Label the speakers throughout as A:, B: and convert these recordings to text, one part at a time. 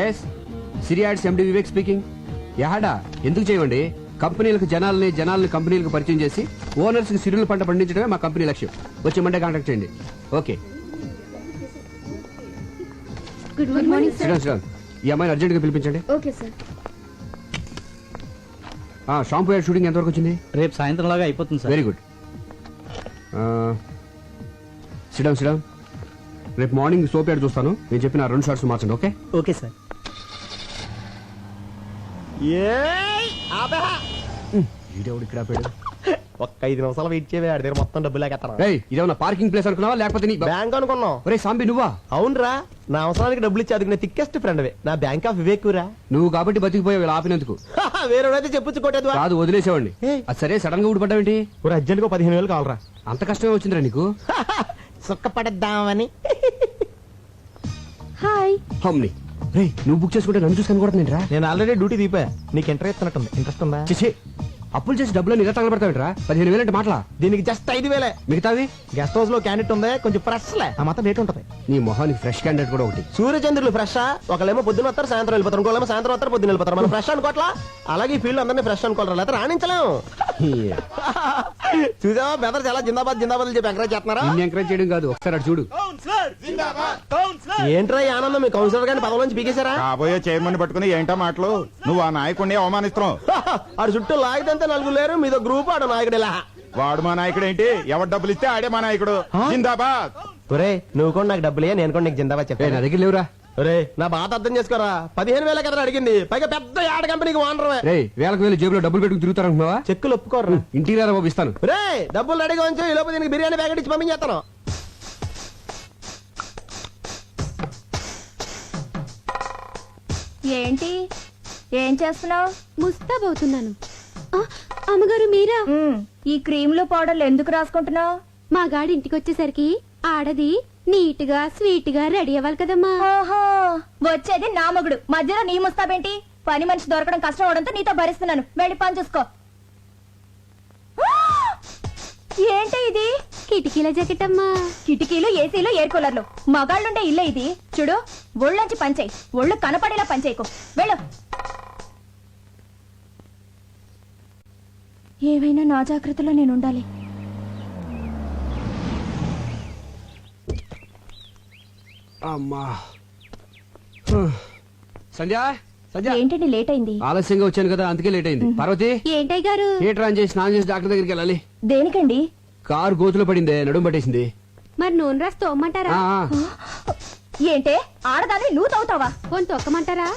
A: Yes సిరియాడ్స్ ఎండి Vivek speaking. యాడా ఎందుకు చేయండి? కంపెనీలకు జనాల్ని కంపెనీలకు పరిచయం చేసి ఓనర్స్ కి సిరుల పంట పండించడమే మా కంపెనీ లక్ష్యం. వచ్చే మండే కాంటాక్ట్ చేయండి. ఓకే.
B: Good morning sir.
A: ఈ అమ్మాయిని అర్జెంట్ గా పిలిపించండి.
B: Okay sir.
A: Shampoo ad shooting ఎంతవరకు వచ్చింది?
C: రేపు సాయంత్రం లాగా అయిపోతుంది సార్.
A: Very good. సిడమ్ రేపు మార్నింగ్ సోప్ యాడ్ చూస్తాను. నేను చెప్పిన 2 షార్ట్స్ మార్చండి. Okay
C: okay sir.
A: వీడెవడు ఇక్కడ ఆపాడు?
D: ఒక్క 5 నిమిషాలు వెయిట్ చేయవే, ఆడి దగ్గర మొత్తం డబ్బులు లేకెత్తాను.
A: ఇదేమన్నా పార్కింగ్ ప్లేస్ అనుకున్నావా లేకపోతే నీ
D: బ్యాంక్ అనుకున్నావు?
A: ఒరే సాంబి నువ్వా?
D: అవునరా, నా అవసరానికి డబ్బులు ఇచ్చి అదిగిన థిక్కెస్ట్ ఫ్రెండ్ నా బ్యాంక్ ఆఫ్ వివేక్ రా.
A: నువ్వు కాబట్టి బతికిపోయావు ఇలా ఆపినందుకు.
D: వేరేదైతే చెప్పొచ్చు కొట్టేది
A: కాదు, వదిలేసేవాడిని. అది సరే, సడన్ గా ఊడిపడ్డావేంటి?
D: అర్జెంట్ గా 15,000 కావాలరా.
A: అంత కష్టమే వచ్చిందిరా నీకు?
D: సుఖపడద్దామని.
B: హాయ్.
A: హమ్ని రే, నువ్వు బుక్ చేసుకుంటే నన్ను చూసుకొని కూడా
D: నేను ఆల్రెడీ డ్యూటీ దీపా. నీకు ఇంట్రెస్ట్ ఇస్తున్నట్టుంది. ఇంట్రెస్ట్ ఉందా?
A: చేసే అప్పులు చేసి డబ్బులు ఇలా తగలబడతావిట్రా? 15,000 అంటే మాటలా?
D: దీనికి జస్ట్ 5,000.
A: మిగతావి
D: గెస్ట్ హౌస్ లో క్యాండిడేట్ ఉంది, కొంచెం ఫ్రెష్ లే, ఆ మాత్రం రేట్ ఉంటుంది.
A: నీ మొహానికి ఫ్రెష్ క్యాండిడేట్ కూడా ఒకటి.
D: సూర్యచంద్రులు ఫ్రెష్. ఒకళ్ళేమో పొద్దున వస్తారు, సాయంత్రం వెళ్ళిపోతారు. ఇంకోళ్ళేమో సాయంత్రం వస్తారు, పొద్దున వెళ్ళిపోతారు. మనం ఫ్రెష్ అనుకోవట్లా? అలాగే ఈ ఫీల్డ్ అందరినీ ఫ్రెష్ అనుకోవాలి, లేకపోతే రాణించలేము. చూసావా బెదర్ చాలా జిందాబాద్ జిందాబాద్ చెప్పి ఎంకరేజ్ చేస్తున్నారా?
A: ఎంకరేజ్ చేయడం కాదు, ఒకసారి అటు చూడు.
D: ఏంట్రా ఈ ఆనందం? మీ కౌన్సిలర్ గారిని పదవి నుంచి పీకేశారా?
E: కాబోయే చైర్మన్ పట్టుకుని ఏంటో మాటలు? నువ్వు ఆ నాయకుడిని అవమానిస్తున్నావు.
D: ఆడు చుట్టూ లాగితే 4 లేరు, మీదో గ్రూప్. ఆడు నాయకుడిలా.
E: వాడు మా నాయకుడు ఏంటి? ఎవరు డబ్బులు ఇస్తే ఆడే మా నాయకుడు. జిందాబాద్.
D: ఒరే నువ్వు కూడా నాకు డబ్బులే, నేను కూడా నీకు జిందాబాద్ చెప్పా.
A: నా దగ్గర లేవురా.
D: ఒరే నా బాధ అర్థం చేసుకోరా. 15,000 కదా అడిగింది, పైగా పెద్ద యాడ్ కంపెనీకి ఓనర్.
A: రే, వేలకు వేలు జేబులో డబ్బులు పెట్టుకుని తిరుగుతారనుకున్నావా?
D: చెక్కులు ఒప్పుకోరా.
A: ఇంటికి రారా బాబు, ఇస్తాను.
D: రే డబ్బులు రెడీగా ఉంచు, ఈ లోపు దీనికి బిర్యానీ ప్యాకెట్ ఇచ్చి పంపించేస్తాను.
B: ఏంటి ఏం చేస్తున్నావు?
F: ముస్తాబవుతున్నాను. అమ్మగారు మీరా?
B: ఈ క్రీములు పౌడర్లు ఎందుకు రాసుకుంటున్నావు?
F: మా గాడి ఇంటికి వచ్చేసరికి ఆడది నీట్ గా స్వీట్ గా రెడీ అవ్వాలి కదమ్మా.
B: ఓహో, వచ్చేది నా మొగుడు, మధ్యలో నీ ముస్తాబేంటి? పని మనిషి దొరకడం కష్టం అవడంతో నీతో భరిస్తున్నాను. వెళ్ళి పని చూసుకో. ఏంటి ఇది?
F: కిటికీల జాకెట్ అమ్మా.
B: కిటికీలు, ఏసీలు, ఎయిర్ కూలర్లు, మగాళ్ళుండే ఇల్లే ఇది. చూడు, ఒళ్ళొంచి పనిచేయి, ఒళ్ళు కనపడేలా పనిచేయకు. వెళ్ళు. ఏవైనా నా జాగ్రత్తలో నేను ఉండాలి.
A: అమ్మా. సంధ్య సంధ్య,
B: ఏంటండి లేట్ అయింది?
A: ఆలస్యంగా వచ్చాను కదా, అందుకే లేట్ అయింది. పార్వతి,
F: ఏంటయ్య గారు?
A: థియేటర్ ఆన్ చేసి స్నానం చేసి డాక్టర్ దగ్గరికి వెళ్ళాలి.
B: దేనికండి?
A: కారు గోతులో పడిందే, నడుము పట్టేసింది.
F: మరి నూనె రాసి తోమ్మంటారా?
B: ఏంటే ఆడదాన్ని నువ్వు తవ్వుతావా?
F: పోని తొక్కమంటారా?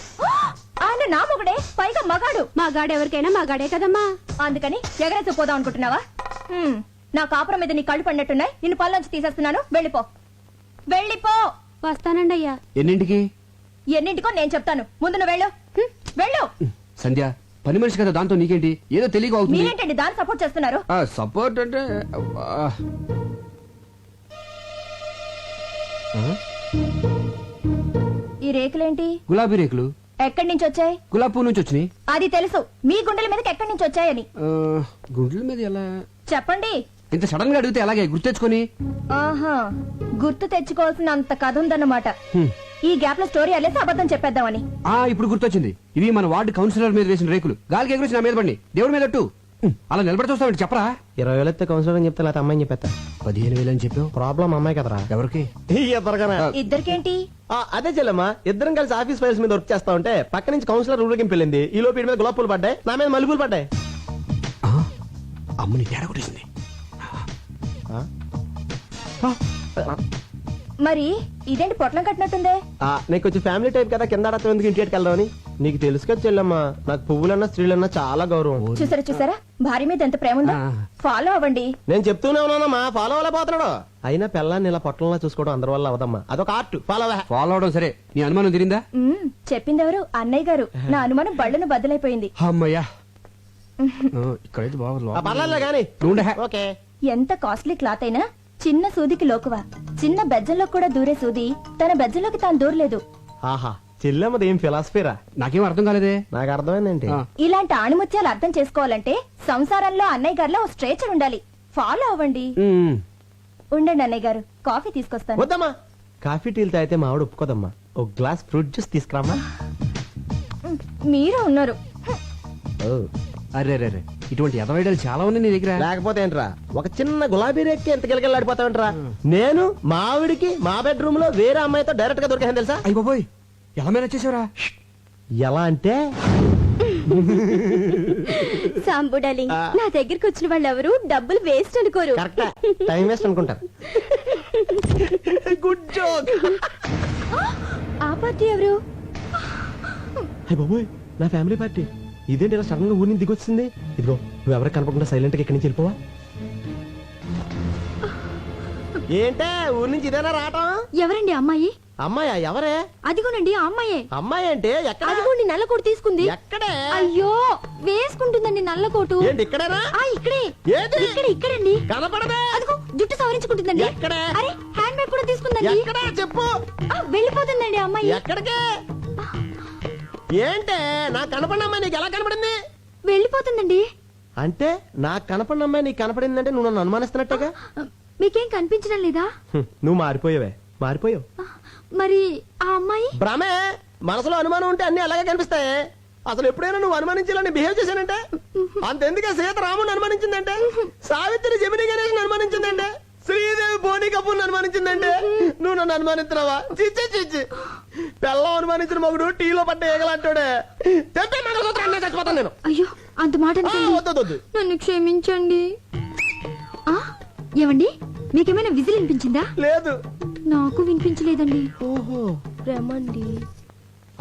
B: ఆయన నా మొగుడే, పైగా మగాడు.
F: మా గాడు ఎవరికైనా మా గాడే కదమ్మా.
B: అందుకని ఎగరేసి పోదాం అనుకుంటున్నావా? నా కాపురం మీద నీ కళ్ళు పడినట్టున్నాయి. నిన్ను పళ్ళొంచి తీసేస్తున్నాను. వెళ్ళిపో, వెళ్ళిపో.
F: వస్తానండి అయ్యా.
A: ఎన్నింటికి?
B: ఎన్నింటికో నేను చెప్తాను, ముందు నువ్వు వెళ్ళు. వెళ్ళు.
A: సంధ్య, పని మనిషి కదా, దాంతో నీకేంటి? ఏదో తెలియక అవుతుంది.
B: మీరేంటండి దాన్ని సపోర్ట్ చేస్తున్నారు?
A: సపోర్ట్ అంటే
B: ఈ రేకులేంటి?
A: గులాబీ రేకులు.
B: ఎక్కడి నుంచి వచ్చాయి?
A: గులాబీ పువ్వు నుంచి వచ్చినాయి.
B: అది తెలుసు, మీ గుండెల మీదకి ఎక్కడి నుంచి వచ్చాయని.
A: గుండెల మీద ఎలా
B: చెప్పండి.
A: ఇంత సడన్ గా అడిగితే అలాగే గుర్తెచ్చుకొని.
B: ఆహా, గుర్తు తెచ్చుకోవాల్సిన అంత కథ ఉందన్నమాట. ఈ గ్యాప్ లో స్టోరీ అల్లేసి అబద్ధం చెప్పేద్దామని.
A: ఇప్పుడు గుర్తొచ్చింది. ఇవి మన వార్డు కౌన్సిలర్ మీద వేసిన రేకులు. గాలికి ఎగురేసి నా మీద పడి దేవుడి మీద అలా నిలబడి చూస్తావు. చెప్పరా?
D: 20,000 ఎత్తే కౌన్సిలర్ అని చెప్తే లేకపోతే అమ్మాయిని చెప్పేస్తా.
A: 15,000 అని చెప్పావు.
D: ప్రాబ్లం అమ్మాయి కదరా.
A: ఎవరికి?
B: ఇద్దరికేంటి?
D: అదే చెల్లమ్మా, ఇద్దరం కలిసి ఆఫీస్ ఫైల్స్ మీద వర్క్ చేస్తా ఉంటే పక్క నుంచి కౌన్సిలర్ ఊరికి వెళ్ళింది. ఈ లోపు మీద గులాబ్ పూలు పడ్డాయి, నా మీద మల్లెపూలు పడ్డాయి.
A: అమ్మని తేడా కొట్టేసింది.
B: మరి ఇదేంటి పొట్లం కట్టినట్టుందే?
D: నీకు కొంచెం ఫ్యామిలీ టైప్ కదా, కింద ఆడతాం ఎందుకు ఇంటికి వెళ్దామని. నీకు తెలుసు కదా చెల్లమ్మా, నాకు పువ్వులన్నా స్త్రీలన్నా చాలా గౌరవం.
B: చూసారా భార్య మీద ఎంత ప్రేమ ఉందో. ఫాలో అవ్వండి.
D: నేను చెప్తూనే ఉన్నానమ్మా, ఫాలో అవ్వలే పోతున్నాడు. అయినా పిల్లాన్ని ఇలా పొట్టంలా చూసుకోవడం అందరి వల్ల అవదమ్మా, అదొక ఆర్ట్.
A: ఫాలో అవడం సరే, నీ అనుమానం తిరిందా?
B: చెప్పిందెవరు? అన్నయ్య గారు. నా అనుమానం బళ్ళను బద్దలైపోయింది.
A: అమ్మయ్యా, ఇక్కడైతే
D: పర్లేదు కానీ. ఓకే.
B: ఎంత కాస్ట్లీ క్లాత్ అయినా చిన్న సూదికి లోకువా. చిన్న బెజ్జంలో కూడా దూరే సూది తన బెజ్జంలోకి తాను దూరలేదు.
D: ఆహా, చెల్లెమ్మది ఏం ఫిలాసఫీరా?
A: నాకేం అర్థం కాలేదే.
D: నాకు అర్థమైందేంటి?
B: ఇలాంటి ఆణిముత్యాలు అర్థం చేసుకోవాలంటే సంసారంలో అన్నయ్య గారిలో ఓ స్ట్రేచర్ ఉండాలి. ఫాలో అవ్వండి. ఉండండి అన్నయ్య గారు, కాఫీ తీసుకొస్తాను.
D: వద్దమ్మా, కాఫీ టీలు తాగితే మా ఆవిడ ఒప్పుకోదమ్మా. ఒక గ్లాస్ ఫ్రూట్ జ్యూస్ తీసుకురామ్మా.
B: మీరు ఉన్నారు.
A: అరే అరే అరే ఇటువంటి ఎదవైడలు చాలా ఉన్నాయి నీ దగ్గర.
D: లేకపోతే ఏంట్రా, ఒక చిన్న గులాబీ రేక్కి ఎంత గిలగిలాడిపోతావంటరా. నేను మా ఆవిడికి మా బెడ్రూమ్ లో వేరే అమ్మాయితో డైరెక్ట్ గా దొరికాను తెలుసా.
A: అయ్య బాబోయ్ ఎలా మేనేజ్ చేసావురా?
D: ఎలా అంటే
F: సాంబు డార్లింగ్, నా దగ్గరికి వచ్చిన వాళ్ళు ఎవరు డబ్బులు వేస్ట్ అనుకోరు.
D: కరెక్ట్, టైం వేస్ట్ అనుకుంటారు. Good joke.
F: ఆ పార్టీ ఎవరు?
D: అయ్య బాబోయ్, నా ఫ్యామిలీ పార్టీ. ఇదేంటి ఇలా సడన్ గా ఊరిని దిగొచ్చింది. ఇదిగో నువ్వు ఎవరికి కనపడకుండా సైలెంట్ గా ఇక్కడి నుంచి వెళ్ళిపోవా. ఏంటే ఊరి నుంచి ఇదేనా రావటం?
F: ఎవరండి అమ్మాయి?
D: అమ్మాయా? ఎవరే?
F: అదిగోనండి ఆ అమ్మాయే.
D: అమ్మాయి అంటే ఎక్కడ?
F: అదిగోండి నల్ల కోటు తీసుకుంది.
D: ఎక్కడే?
F: అయ్యో వేసుకుంటుందండి నల్ల కోటు.
D: ఏంటి ఇక్కడేనా?
F: ఆ ఇక్కడే.
D: ఏది?
F: ఇక్కడండి.
D: కనపడదే.
F: అదిగో జుట్టు సవరించుకుంటుందండి.
D: ఎక్కడే?
F: అరే హ్యాండ్ బ్యాగ్ కూడా తీసుకుందండి.
D: ఎక్కడా చెప్పు.
F: వెళ్ళిపోతుందండి అమ్మాయి.
D: ఎక్కడికే? ఏంటే నాకు కనపడిన అమ్మాయి నీకు ఎలా కనపడింది?
F: వెళ్ళిపోతుందండి.
D: అంటే నాకు కనపడిన అమ్మాయి నీకు కనపడిందంటే నువ్వు నన్ను అనుమానిస్తున్నట్టుగా.
F: మీకేం కనిపించడం లేదా?
D: నువ్వు మారిపోయావే, మారిపోయావు.
F: మరి ఆ అమ్మాయి?
D: భ్రమే. మనసులో అనుమానం ఉంటే అన్ని అలాగే కనిపిస్తాయి. అసలు ఎప్పుడైనా నువ్వు అనుమానించాలని బిహేవ్ చేశానంటే అంతెందుకే సీత రాముని అనుమానించిందంటే, సావిత్రి జమిని గణేష్ అనుమానించిందంటే, శ్రీదేవి బోని కపూర్ అనుమానించిందంటే నువ్వు నన్ను అనుమానిస్తున్నావా? చిచ్చి చిచ్చి. పెళ్ళం అనుమానించిన మగుడు టీలో పడ్డ ఏగలంటాడే. తెప్పే మంగళసూత్రాన్ని చచ్చిపోతాను నేను.
F: అయ్యో అంత మాట అనకండి.
D: వద్దు.
F: నన్ను క్షమించండి. ఆ ఏమండి మీకేమైనా విజిల్ వినిపించిందా?
D: లేదు.
F: నాకు వినిపించలేదండి.
D: ఓహో,
F: రమండి.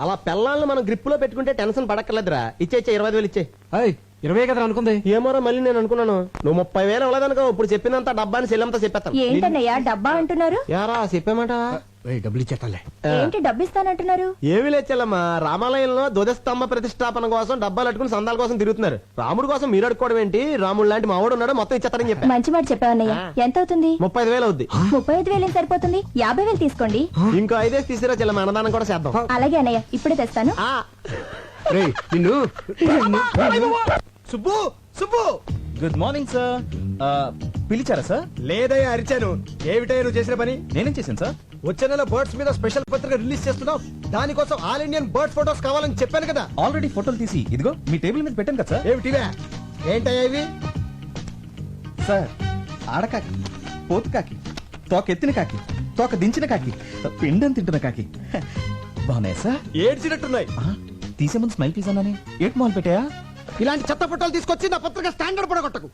D: అలా పెళ్ళాలను మనం గ్రిప్ లో పెట్టుకుంటే టెన్షన్ పడక్కర్లేదురా. ఇచ్చే 20,000 ఇచ్చే.
A: అయ్ 20 కదా అనుకుంది.
D: ఏమోరా మళ్ళీ నేను అనుకున్నాను నువ్వు 30,000 ఇవ్వలేదనుకో. ఇప్పుడు చెప్పినంత డబ్బాని చెల్లంతా చెప్పేస్తాను.
B: ఏంటన్నయ్యా డబ్బా అంటున్నారు?
D: యారా చెప్పామాట.
A: డబ్బులు ఇచ్చేస్తాలే.
B: ఏంటి డబ్బిస్తానంటున్నారు?
D: ఏమి లేచెల్లమ్మా, రామాలయంలో ధ్వజస్తంభ ప్రతిష్టాపన కోసం డబ్బాలు అట్టుకుని సందాల కోసం తిరుగుతున్నారు. రాముడు కోసం మీరు అడుకోవడం ఏంటి? రాముడు లాంటి మావాడు ఉన్నాడు, మొత్తం ఇచ్చేస్తారని చెప్పా.
B: మంచి మాట చెప్పావన్నయ్య. ఎంత అవుతుంది?
D: 35,000 అవుద్ది.
B: 35,000 ఏం సరిపోతుంది? 50,000 తీసుకోండి.
D: ఇంకో 5 తీసిరా చెల్లమ్మ, అన్నదానం కూడా చేద్దాం.
B: అలాగే అన్నయ్య, ఇప్పుడే తెస్తాను.
D: ఆ.
A: రేయ్ నిన్ను
C: Subbu Subbu
E: good morning sir. పిలిచారా సార్?
C: లేదయ్యా అరిచాను. ఏమిటయ్యా నువ్వు చేసిన పని?
E: నేనేం చేశాను సార్?
C: వచ్చే నెల బర్డ్స్ మీద స్పెషల్ పత్రిక రిలీజ్ చేస్తున్నావు. దానికోసం ఆల్ ఇండియన్ బర్డ్ ఫోటోస్ కావాలని చెప్పాను కదా.
E: ఆల్రెడీ ఫోటోలు తీసి ఇదిగో మీ టేబుల్ మీద పెట్టాను కదా సార్.
C: ఏమిటివే? ఏంటయ్యా ఇవి?
E: సార్ ఆడకాకి, పోతు కాకి, తోక ఎత్తిన కాకి, తోక దించిన కాకి, పిండం తింటున్న కాకి బాగున్నాయా సార్?
C: ఏడ్చినట్టున్నాయి.
E: తీసే ముందు స్మైల్ ప్లీజ్ అన్నానే. ఏట్ మాల్ పెట్టాయా?
C: ఇలాంటి చెత్త ఫోటోలు తీసుకొచ్చి నా పత్రిక స్టాండర్డ్ పడగొట్టకు.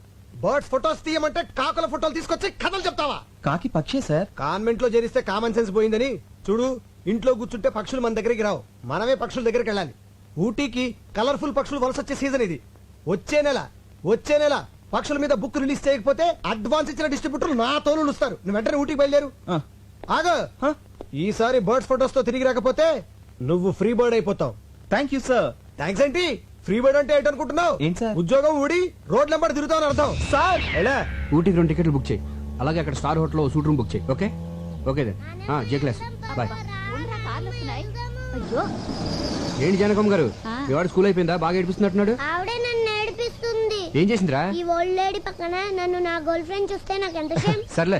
C: బర్డ్స్ ఫోటోస్ తీయమంటే కాకుల ఫోటోలు తీసుకొచ్చి కథలు చెప్తావా?
E: కాకి పక్షే సార్.
C: కాన్వెంట్ లో చేరిస్తే కామన్ సెన్స్ పోయిందని చూడు. ఇంట్లో కూర్చుంటే పక్షులు మన దగ్గరికి రావు, మనమే పక్షుల దగ్గరికి వెళ్ళాలి. ఊటీకి కలర్ఫుల్ పక్షులు వలస వచ్చే సీజన్ ఇది. వచ్చే నెల పక్షుల మీద బుక్ రిలీజ్ చేయకపోతే అడ్వాన్స్ ఇచ్చిన డిస్ట్రిబ్యూటర్లు నా తోలు ఇస్తారు. నువ్వు వెంటనే ఊటీకి బయలుదేరు. ఆగో, ఈసారి బర్డ్స్ ఫోటోస్ తో తిరిగి రాకపోతే నువ్వు ఫ్రీ బర్డ్ అయిపోతావు.
E: Thank you sir.
C: థ్యాంక్స్ ఏంటి? ఫ్రీ బర్డ్ అంటే ఏంటనుకుంటున్నావు?
E: ఏంటి సార్?
C: ఉద్యోగం ఊడి రోడ్ నెంబర్ తిరుగుతావు అర్థం.
E: సార్
C: ఎలా?
A: ఊటీకి 2 టికెట్లు బుక్ చేయి. అలాగే అక్కడ స్టార్ హోటల్ లో సూట్ రూమ్ బుక్ చేయి. Okay okay then. జే క్లాస్ బాయ్.
B: అయ్యో
A: ఏంటి జానకమ్మ గారు, మీ వాడు స్కూల్ అయిపోయిందా? బాగా ఏడిపిస్తున్నట్టున్నాడు.
G: ఆవిడే నన్ను ఏడిపిస్తుంది.
A: ఏం చేసిందిరా?
G: ఈ ఓల్డ్ లేడీ పక్కన నన్ను నా గర్ల్ ఫ్రెండ్ చూస్తే నాకు ఎంత షేమ్.
A: సర్లే